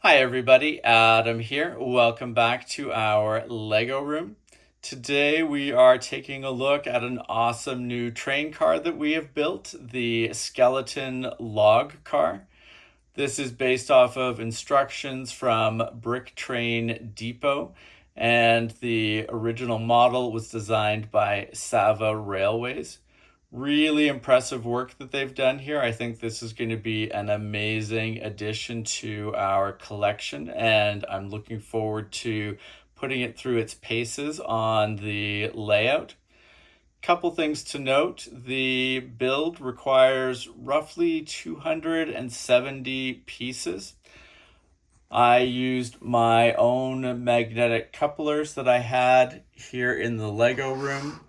Hi everybody, Adam here. Welcome back to our Lego room. Today we are taking a look at an awesome new train car that we have built, the skeleton log car. This is based off of instructions from Brick Train Depot, and the original model was designed by Sava Railways. Really impressive work that they've done here. I think this is going to be an amazing addition to our collection, and I'm looking forward to putting it through its paces on the layout. Couple things to note: the build requires roughly 270 pieces. I used my own magnetic couplers that I had here in the Lego room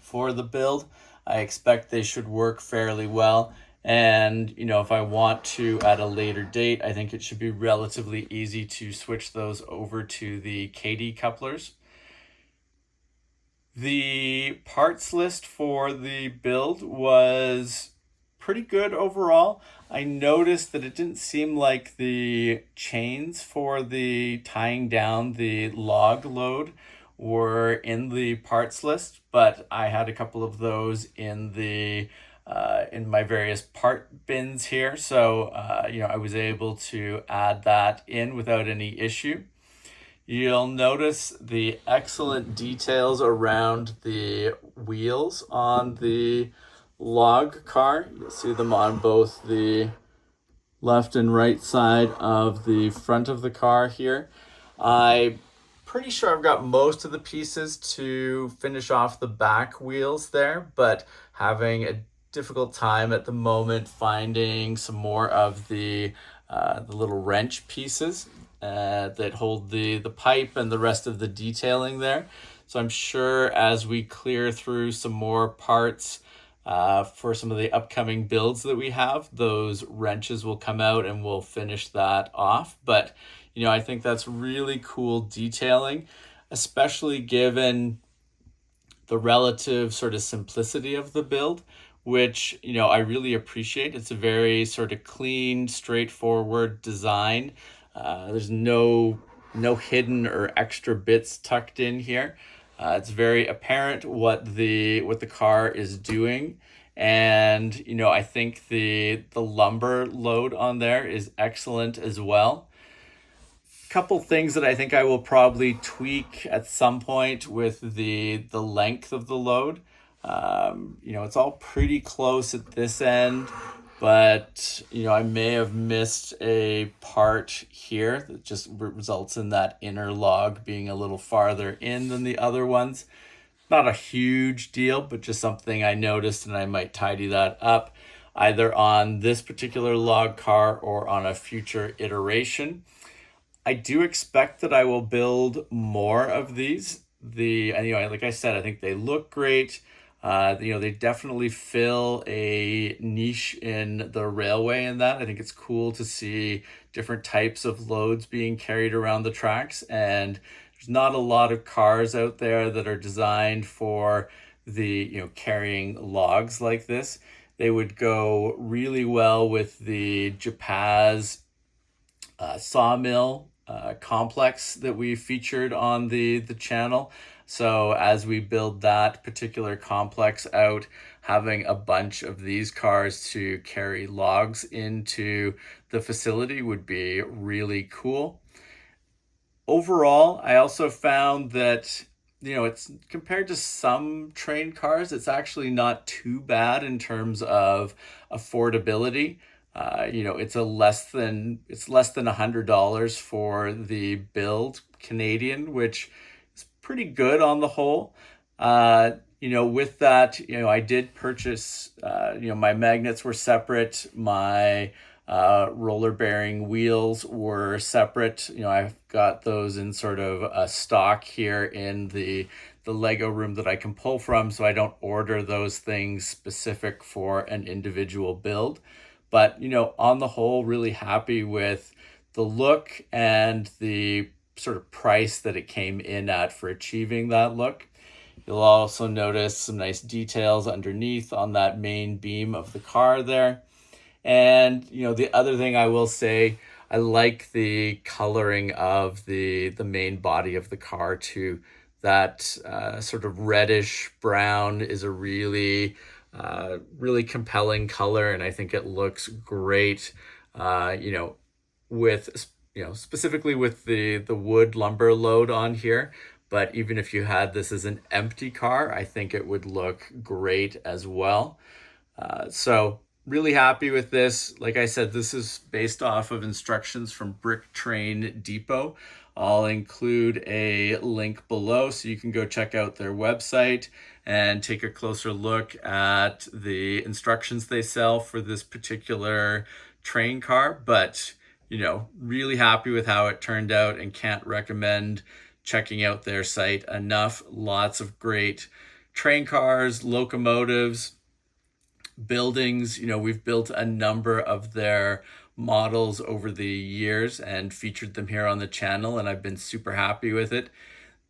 for the build. I expect they should work fairly well. And, if I want to at a later date, I think it should be relatively easy to switch those over to the KD couplers. The parts list for the build was pretty good overall. I noticed that it didn't seem like the chains for the tying down the log load were in the parts list, but I had a couple of those in my various part bins here, so I was able to add that in without any issue. You'll notice the excellent details around the wheels on the log car. You'll see them on both the left and right side of the front of the car here. I'm pretty sure I've got most of the pieces to finish off the back wheels there, but having a difficult time at the moment finding some more of the little wrench pieces that hold the pipe and the rest of the detailing there. So I'm sure as we clear through some more parts for some of the upcoming builds that we have, those wrenches will come out and we'll finish that off. But, I think that's really cool detailing, especially given the relative sort of simplicity of the build, which, I really appreciate. It's a very sort of clean, straightforward design. There's no hidden or extra bits tucked in here. It's very apparent what the car is doing, and I think the lumber load on there is excellent as well. Couple things that I think I will probably tweak at some point with the length of the load. It's all pretty close at this end, but I may have missed a part here that just results in that inner log being a little farther in than the other ones. Not a huge deal, but just something I noticed, and I might tidy that up either on this particular log car or on a future iteration. I do expect that I will build more of these. Like I said, I think they look great. They definitely fill a niche in the railway in that. I think it's cool to see different types of loads being carried around the tracks, and there's not a lot of cars out there that are designed for carrying logs like this. They would go really well with the Japaz sawmill complex that we featured on the channel. So as we build that particular complex out, having a bunch of these cars to carry logs into the facility would be really cool. Overall, I also found that it's compared to some train cars, it's actually not too bad in terms of affordability. It's less than $100 for the build Canadian, which is pretty good on the whole. With that, I did purchase, my magnets were separate, my roller bearing wheels were separate. I've got those in sort of a stock here in the Lego room that I can pull from, so I don't order those things specific for an individual build. But, on the whole, really happy with the look and the sort of price that it came in at for achieving that look. You'll also notice some nice details underneath on that main beam of the car there. And, the other thing I will say, I like the coloring of the main body of the car too. That sort of reddish brown is a really compelling color, and I think it looks great. You know, with specifically with the wood lumber load on here. But even if you had this as an empty car, I think it would look great as well. So really happy with this. Like I said, this is based off of instructions from Brick Train Depot. I'll include a link below so you can go check out their website and take a closer look at the instructions they sell for this particular train car. But, really happy with how it turned out and can't recommend checking out their site enough. Lots of great train cars, locomotives, buildings. We've built a number of their models over the years and featured them here on the channel, and I've been super happy with it.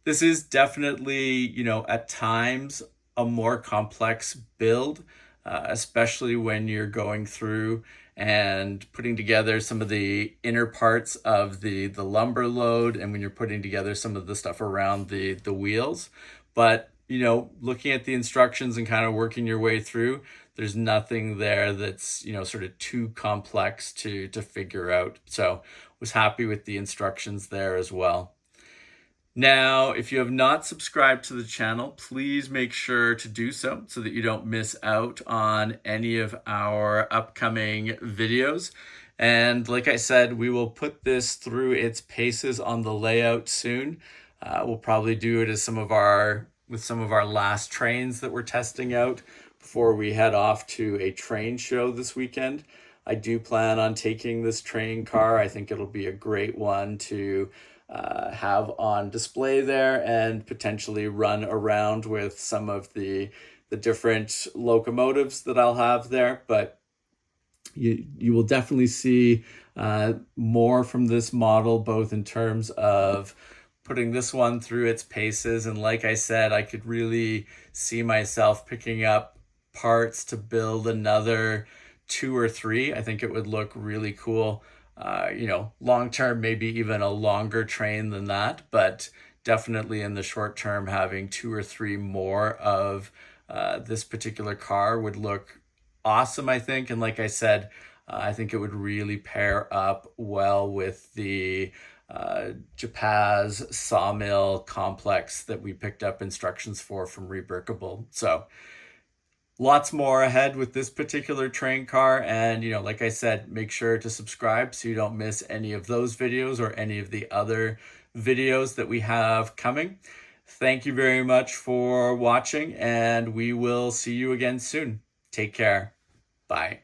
This is definitely, at times a more complex build, especially when you're going through and putting together some of the inner parts of the lumber load, and when you're putting together some of the stuff around the wheels. But looking at the instructions and kind of working your way through, there's nothing there that's sort of too complex to figure out. So was happy with the instructions there as well. Now, if you have not subscribed to the channel, please make sure to do so that you don't miss out on any of our upcoming videos. And like I said, we will put this through its paces on the layout soon. We'll probably do it as some of our last trains that we're testing out before we head off to a train show this weekend. I do plan on taking this train car. I think it'll be a great one to have on display there and potentially run around with some of the different locomotives that I'll have there. But you will definitely see more from this model, both in terms of putting this one through its paces. And like I said, I could really see myself picking up parts to build another 2 or 3. I think it would look really cool. Long term, maybe even a longer train than that, but definitely in the short term, having 2 or 3 more of this particular car would look awesome, I think. And like I said, I think it would really pair up well with the Japaz sawmill complex that we picked up instructions for from Rebrickable. So lots more ahead with this particular train car. And, like I said, make sure to subscribe so you don't miss any of those videos or any of the other videos that we have coming. Thank you very much for watching, and we will see you again soon. Take care. Bye.